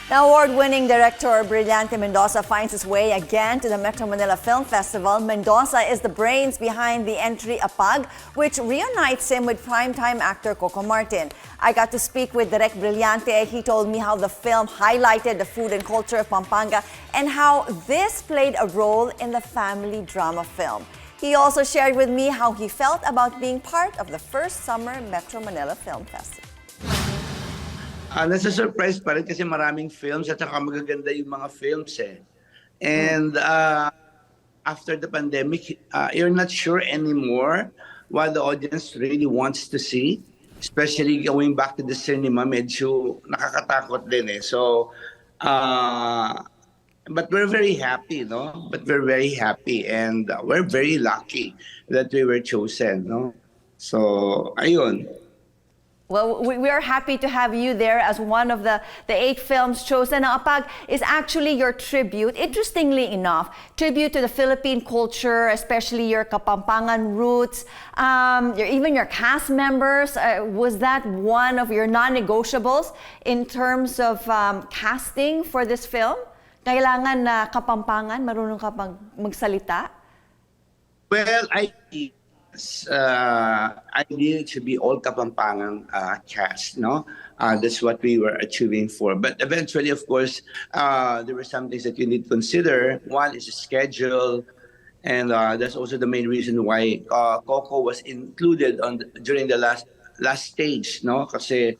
Now, award-winning director Brillante Mendoza finds his way again to the Metro Manila Film Festival. Mendoza is the brains behind the entry Apag, which reunites him with primetime actor Coco Martin. I got to speak with Direk Brillante. He told me how the film highlighted the food and culture of Pampanga and how this played a role in the family drama film. He also shared with me how he felt about being part of the first Summer Metro Manila Film Festival. Nasa-surprise pa rin kasi maraming films at saka magaganda yung mga films eh. And after the pandemic, you're not sure anymore what the audience really wants to see. Especially going back to the cinema, medyo nakakatakot din eh. So, but we're very happy, no? But we're very happy and we're very lucky that we were chosen, no? So, ayun. Well, we are happy to have you there as one of the 8 films chosen. Now, Apag is actually your tribute, interestingly enough, tribute to the Philippine culture, especially your Kapampangan roots, even your cast members. Was that one of your non-negotiables in terms of casting for this film? Kailangan na Kapampangan, marunong ka magsalita? Well, I ideally it should be all Kapampangan cast, no? That's what we were achieving for. But eventually, of course, there were some things that you need to consider. One is the schedule, and that's also the main reason why Coco was included during the last stage, no? Kasi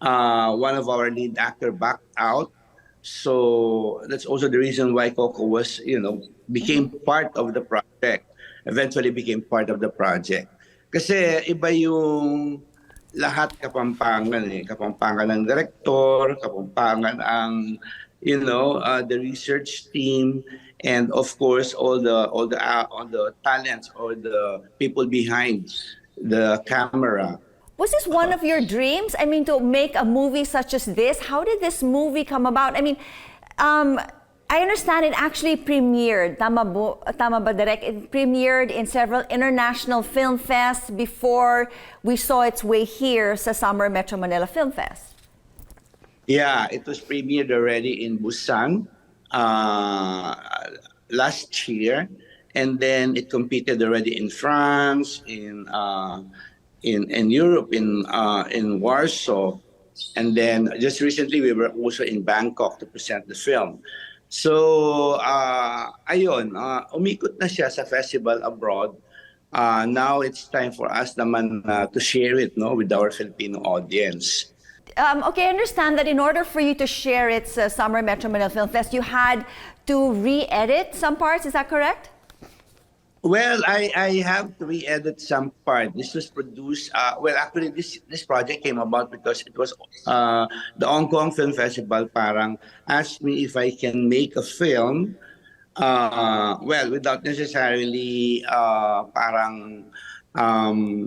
one of our lead actor backed out. So that's also the reason why Coco was, became part of the project. Eventually became part of the project. Kasi iba yung lahat Kapampangan eh. Kapampangan ng director, Kapampangan ang, the research team, and of course all the talents or the people behind the camera. Was this one of your dreams? I mean, to make a movie such as this? How did this movie come about? I mean, I understand it actually premiered, tama ba, Direk? It premiered in several international film fests before we saw its way here sa Summer Metro Manila Film Fest. Yeah, it was premiered already in Busan last year, and then it competed already in France, in Europe, in Warsaw, and then just recently we were also in Bangkok to present the film. So, ayun, umikot na siya sa festival abroad. Now it's time for us naman to share it, no, with our Filipino audience. Okay, I understand that in order for you to share its Summer Metro Manila Film Fest, you had to re-edit some parts. Is that correct? Well, I have to re-edit some part. This was produced, actually this project came about because it was the Hong Kong Film Festival parang asked me if I can make a film, without necessarily parang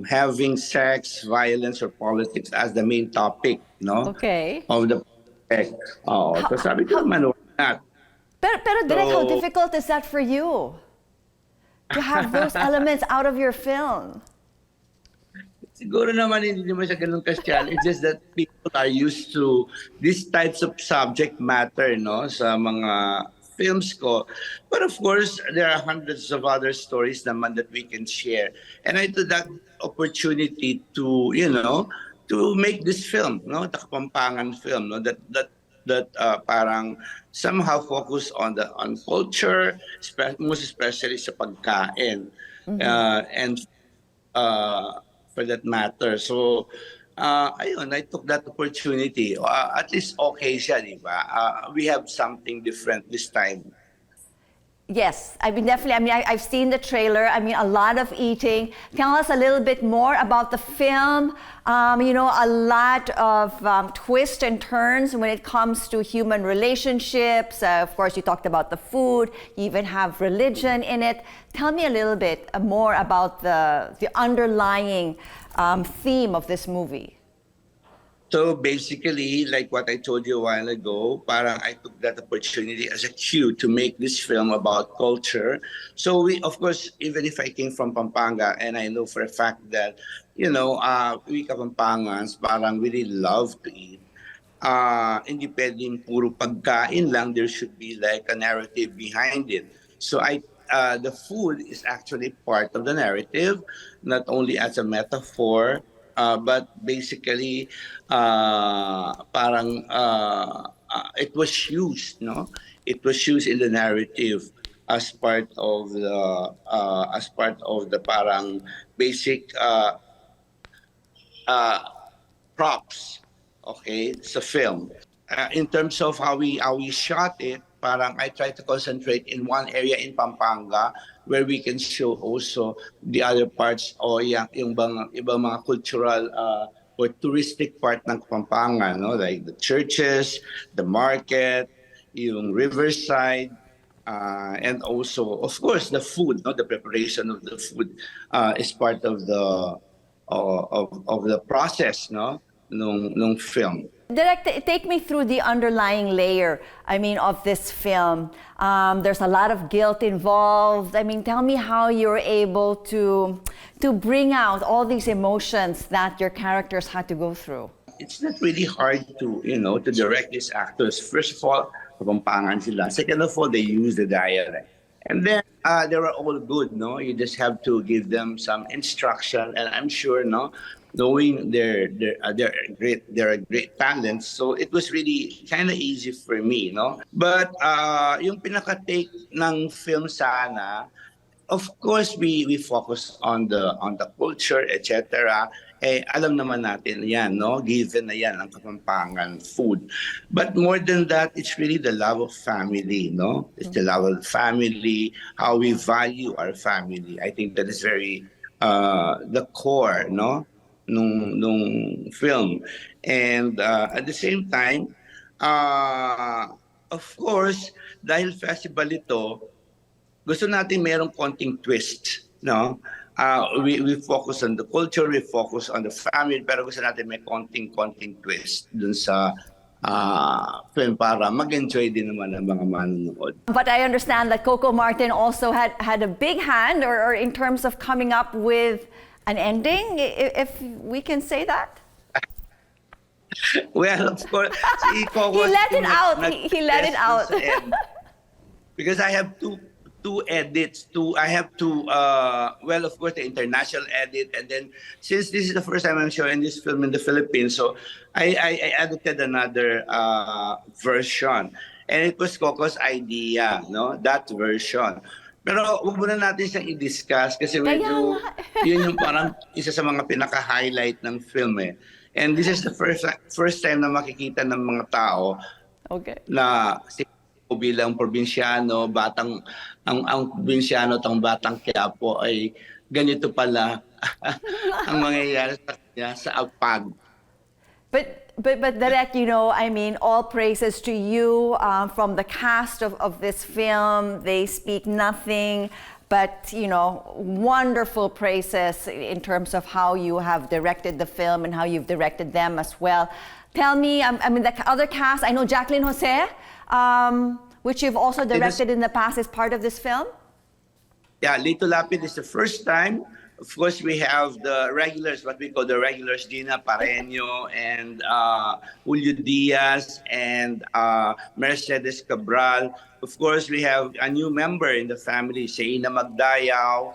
having sex, violence, or politics as the main topic, no? Okay. Of the project. So sabi ko naman, why not? Pero Direk, how difficult is that for you? To have those elements out of your film? Siguro naman hindi naman siya ganun ka-challenge. It's just that people are used to these types of subject matter, no, sa mga films ko. But of course, there are hundreds of other stories naman that we can share. And I took that opportunity to, to make this film, no, the Kapampangan film, no, that parang somehow focus on culture, most especially sa pagkain, and for that matter. So, ayun, I took that opportunity. At least okay siya, di ba? We have something different this time. Yes, I mean, definitely. I mean, I've seen the trailer. I mean, a lot of eating. Tell us a little bit more about the film. A lot of twists and turns when it comes to human relationships. Of course, you talked about the food. You even have religion in it. Tell me a little bit more about the underlying theme of this movie. So basically, like what I told you a while ago, parang I took that opportunity as a cue to make this film about culture. So we, of course, even if I came from Pampanga, and I know for a fact that, we Kapampangans parang really love to eat. hindi pwedeng puro pagkain lang. There should be like a narrative behind it. So the food is actually part of the narrative, not only as a metaphor, but basically parang it was used, no? It was used in the narrative as part of the parang basic props, okay, sa film. In terms of how we shot it, parang I try to concentrate in one area in Pampanga where we can show also the other parts o yung ibang mga cultural or touristic part ng Pampanga, no? Like the churches, the market, yung riverside, and also, of course, the food, no? The preparation of the food is part of the process, no? Nung film. Direct, take me through the underlying layer, of this film. There's a lot of guilt involved. Tell me how you're able to bring out all these emotions that your characters had to go through. It's not really hard to direct these actors. First of all, Kapampangan sila. Second of all, they use the dialect. And then they were all good, no? You just have to give them some instruction, and I'm sure, no, knowing they're a great talents, so it was really kind of easy for me, no. But yung pinaka-take ng film sana, of course we focus on the culture, etc. Alam naman natin yan, no? Given na yan ang Kapampangan food. But more than that, it's really the love of family, no? It's the love of family, how we value our family. I think that is very the core, no? Nung film. And at the same time, of course, dahil festival ito, gusto natin merong konting twist, no? We focus on the culture, we focus on the family, pero gusto natin may konting twist dun sa film para mag-enjoy din naman ang mga manonood. But I understand that Coco Martin also had a big hand or in terms of coming up with an ending, if we can say that? Well, of course, si Coco, he let it out. He let it out. Because I have two edits. I have to, well, of course, the international edit. And then, since this is the first time I'm showing this film in the Philippines, so I edited another version. And it was Coco's idea, no? That version. Pero huwag muna natin siyang i-discuss kasi medyo yun yung parang isa sa mga pinaka-highlight ng film eh. And this is the first time na makikita ng mga tao na si bilang probinsyano, ang probinsyano at ang batang Quiapo ay ganito pala ang mangyayari sa kanya sa Apag. But Direk, all praises to you from the cast of this film. They speak nothing but, wonderful praises in terms of how you have directed the film and how you've directed them as well. Tell me, the other cast, I know Jacqueline Jose, which you've also directed in the past, is part of this film? Yeah, Lito Lapid is the first time. Of course, we have the regulars, what we call the regulars, Gina Pareño and Julio Diaz and Mercedes Cabral. Of course, we have a new member in the family, Sheina Magdayaw,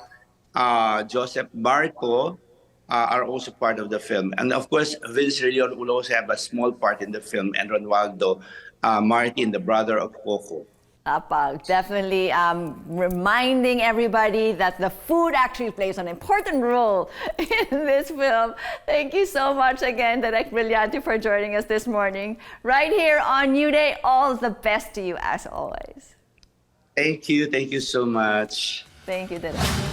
Joseph Barco, are also part of the film. And of course, Vince Rillion will also have a small part in the film, and Ronaldo Martin, the brother of Coco. Apag, definitely reminding everybody that the food actually plays an important role in this film. Thank you so much again, Direk Brillante, for joining us this morning. Right here on New Day, all the best to you as always. Thank you so much. Thank you, Direk.